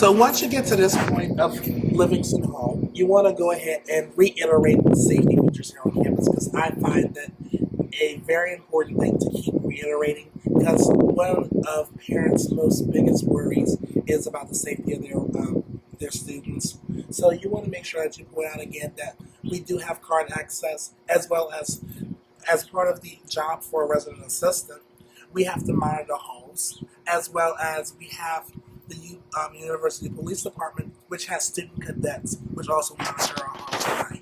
So once you get to this point of Livingston Hall, you want to go ahead and reiterate the safety features here on campus because I find that a very important thing to keep reiterating because one of parents' most biggest worries is about the safety of their students. So you want to make sure that you point out again that we do have card access as well as part of the job for a resident assistant. We have to monitor halls as well as we have the University Police Department, which has student cadets, which also monitor our halls at night.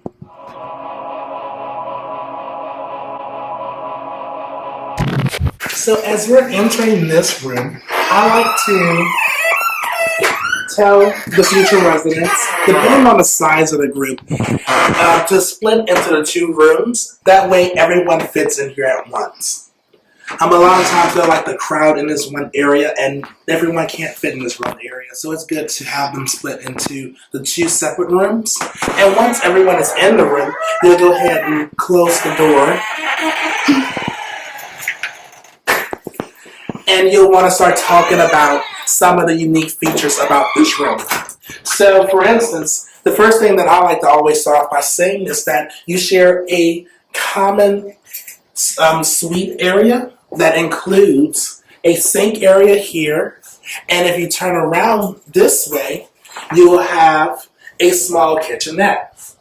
So as we're entering this room, I like to tell the future residents, depending on the size of the group, to split into the two rooms. That way everyone fits in here at once. A lot of times they're like the crowd in this one area and everyone can't fit in this one area. So it's good to have them split into the two separate rooms. And once everyone is in the room, you'll go ahead and close the door. And you'll want to start talking about some of the unique features about this room. So for instance, the first thing that I like to always start off by saying is that you share a common suite area that includes a sink area here, and if you turn around this way, you will have a small kitchenette.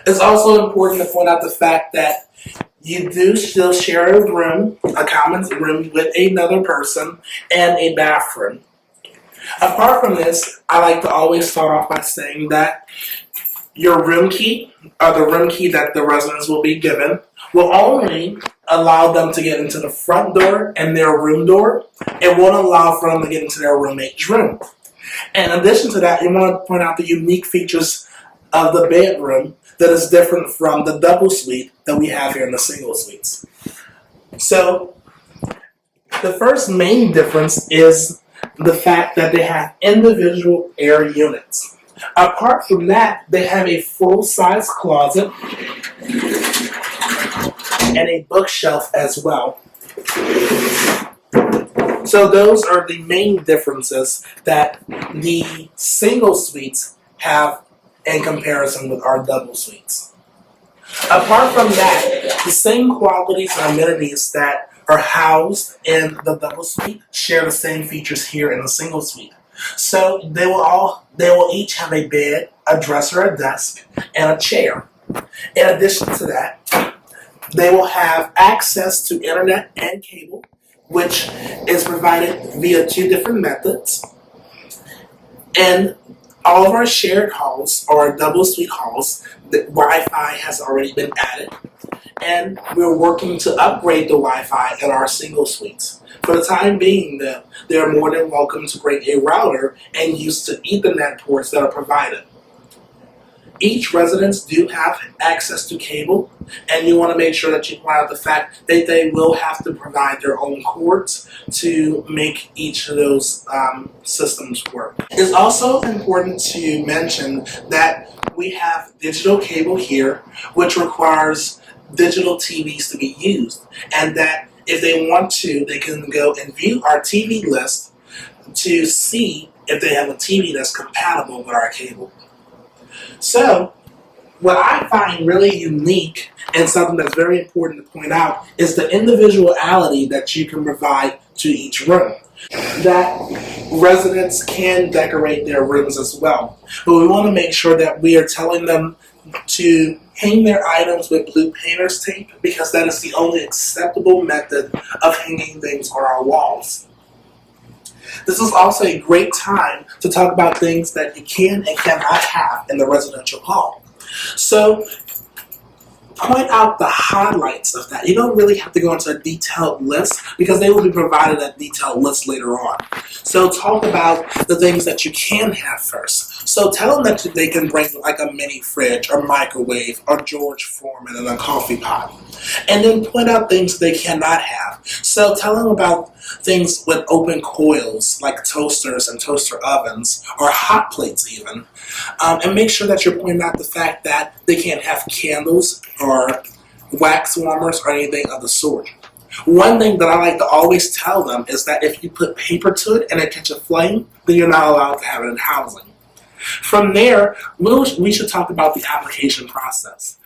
It's also important to point out the fact that you do still share a room, a common room with another person, and a bathroom. Apart from this, I like to always start off by saying that your room key, or the room key that the residents will be given, will only allow them to get into the front door and their room door. It won't allow for them to get into their roommate's room. In addition to that, you want to point out the unique features of the bedroom that is different from the double suite that we have here in the single suites. So, the first main difference is the fact that they have individual air units. Apart from that, they have a full-size closet and a bookshelf as well. So those are the main differences that the single suites have in comparison with our double suites. Apart from that, the same qualities and amenities that are housed in the double suite share the same features here in the single suite. So they will each have a bed, a dresser, a desk, and a chair. In addition to that, they will have access to internet and cable, which is provided via two different methods. And all of our shared halls, or double suite halls, the Wi-Fi has already been added. And we're working to upgrade the Wi-Fi in our single suites. For the time being, they're more than welcome to bring a router and use the Ethernet ports that are provided. Each residence do have access to cable, and you want to make sure that you point out the fact that they will have to provide their own cords to make each of those systems work. It's also important to mention that we have digital cable here, which requires digital TVs to be used, and that if they want to, they can go and view our TV list to see if they have a TV that's compatible with our cable. So, what I find really unique and something that's very important to point out is the individuality that you can provide to each room. That residents can decorate their rooms as well, but we want to make sure that we are telling them to hang their items with blue painter's tape because that is the only acceptable method of hanging things on our walls. This is also a great time to talk about things that you can and cannot have in the residential hall. So, point out the highlights of that. You don't really have to go into a detailed list because they will be provided a detailed list later on. So talk about the things that you can have first. So tell them that they can bring like a mini fridge or microwave or George Foreman and a coffee pot. And then point out things they cannot have. So tell them about things with open coils like toasters and toaster ovens or hot plates even. And make sure that you're pointing out the fact that they can't have candles or wax warmers or anything of the sort. One thing that I like to always tell them is that if you put paper to it and it catches flame, then you're not allowed to have it in housing. From there, we should talk about the application process.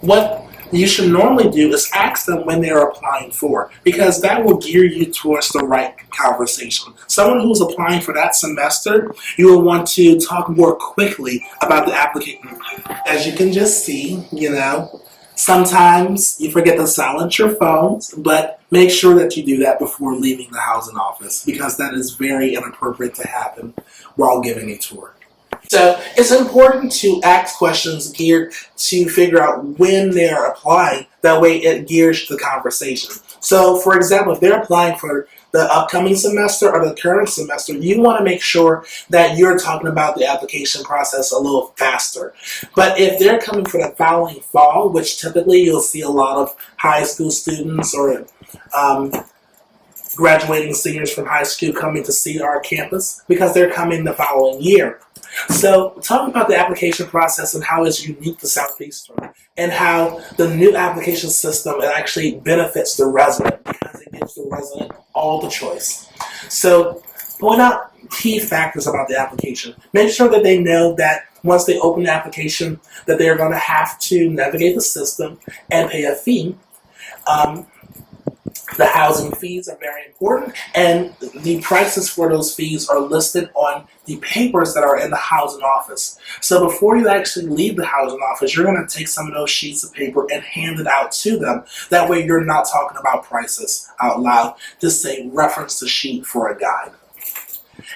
What you should normally do is ask them when they're applying for, because that will gear you towards the right conversation. Someone who's applying for that semester, you will want to talk more quickly about the application. As you can just see, sometimes you forget to silence your phones, but make sure that you do that before leaving the housing office, because that is very inappropriate to happen while giving a tour. So it's important to ask questions geared to figure out when they're applying. That way it gears the conversation. So for example, if they're applying for the upcoming semester or the current semester, you want to make sure that you're talking about the application process a little faster. But if they're coming for the following fall, which typically you'll see a lot of high school students or graduating seniors from high school coming to see our campus, because they're coming the following year. So talking about the application process and how it's unique to Southeastern, and how the new application system actually benefits the resident because it gives the resident all the choice. So point out key factors about the application. Make sure that they know that once they open the application that they are going to have to navigate the system and pay a fee. The housing fees are very important, and the prices for those fees are listed on the papers that are in the housing office. So before you actually leave the housing office, you're going to take some of those sheets of paper and hand it out to them. That way you're not talking about prices out loud. Just say reference the sheet for a guide.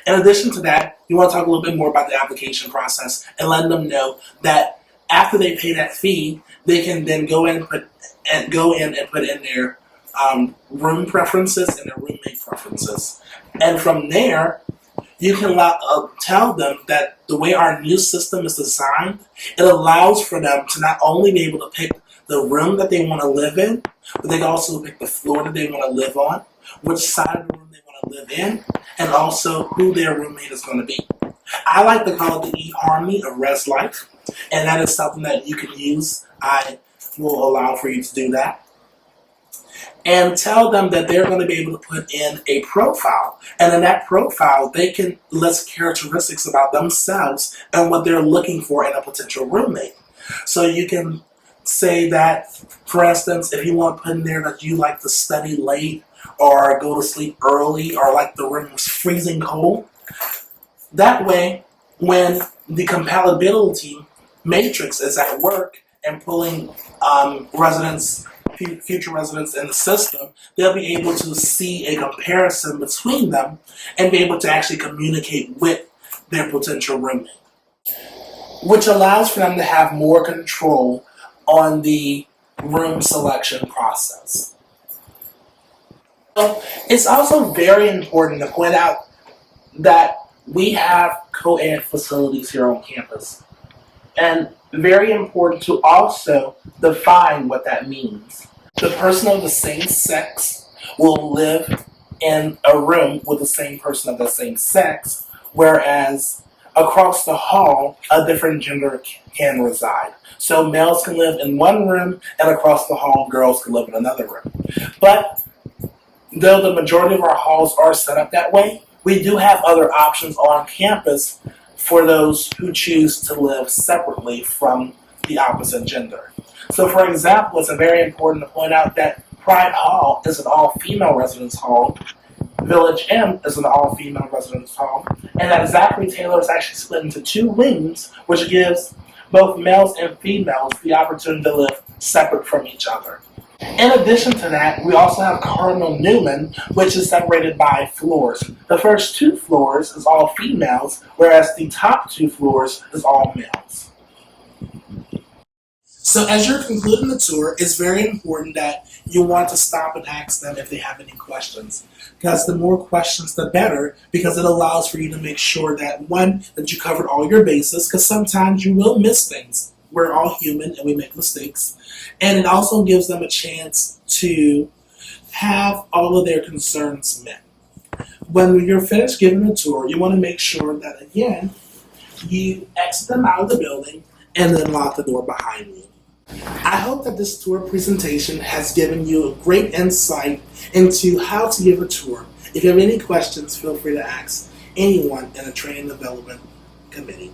In addition to that, you want to talk a little bit more about the application process and let them know that after they pay that fee, they can then go in and put in their room preferences and their roommate preferences. And from there, you can tell them that the way our new system is designed, it allows for them to not only be able to pick the room that they want to live in, but they can also pick the floor that they want to live on, which side of the room they want to live in, and also who their roommate is going to be. I like to call it the eHarmony of Res Life, and that is something that you can use. I will allow for you to do that. And tell them that they're going to be able to put in a profile. And in that profile, they can list characteristics about themselves and what they're looking for in a potential roommate. So you can say that, for instance, if you want to put in there that you like to study late or go to sleep early or like the room was freezing cold. That way, when the compatibility matrix is at work and pulling future residents in the system, they'll be able to see a comparison between them and be able to actually communicate with their potential roommate, which allows for them to have more control on the room selection process. So it's also very important to point out that we have co-ed facilities here on campus, and very important to also define what that means. The person of the same sex will live in a room with the same person of the same sex, whereas across the hall, a different gender can reside. So males can live in one room, and across the hall, girls can live in another room. But though the majority of our halls are set up that way, we do have other options on campus for those who choose to live separately from the opposite gender. So for example, it's very important to point out that Pride Hall is an all-female residence hall, Village M is an all-female residence hall, and that Zachary Taylor is actually split into two wings, which gives both males and females the opportunity to live separate from each other. In addition to that, we also have Cardinal Newman, which is separated by floors. The first two floors is all females, whereas the top two floors is all males. So as you're concluding the tour, it's very important that you want to stop and ask them if they have any questions. Because the more questions, the better, because it allows for you to make sure that, one, that you covered all your bases, because sometimes you will miss things. We're all human and we make mistakes. And it also gives them a chance to have all of their concerns met. When you're finished giving the tour, you want to make sure that, again, you exit them out of the building and then lock the door behind you. I hope that this tour presentation has given you a great insight into how to give a tour. If you have any questions, feel free to ask anyone in a training development committee.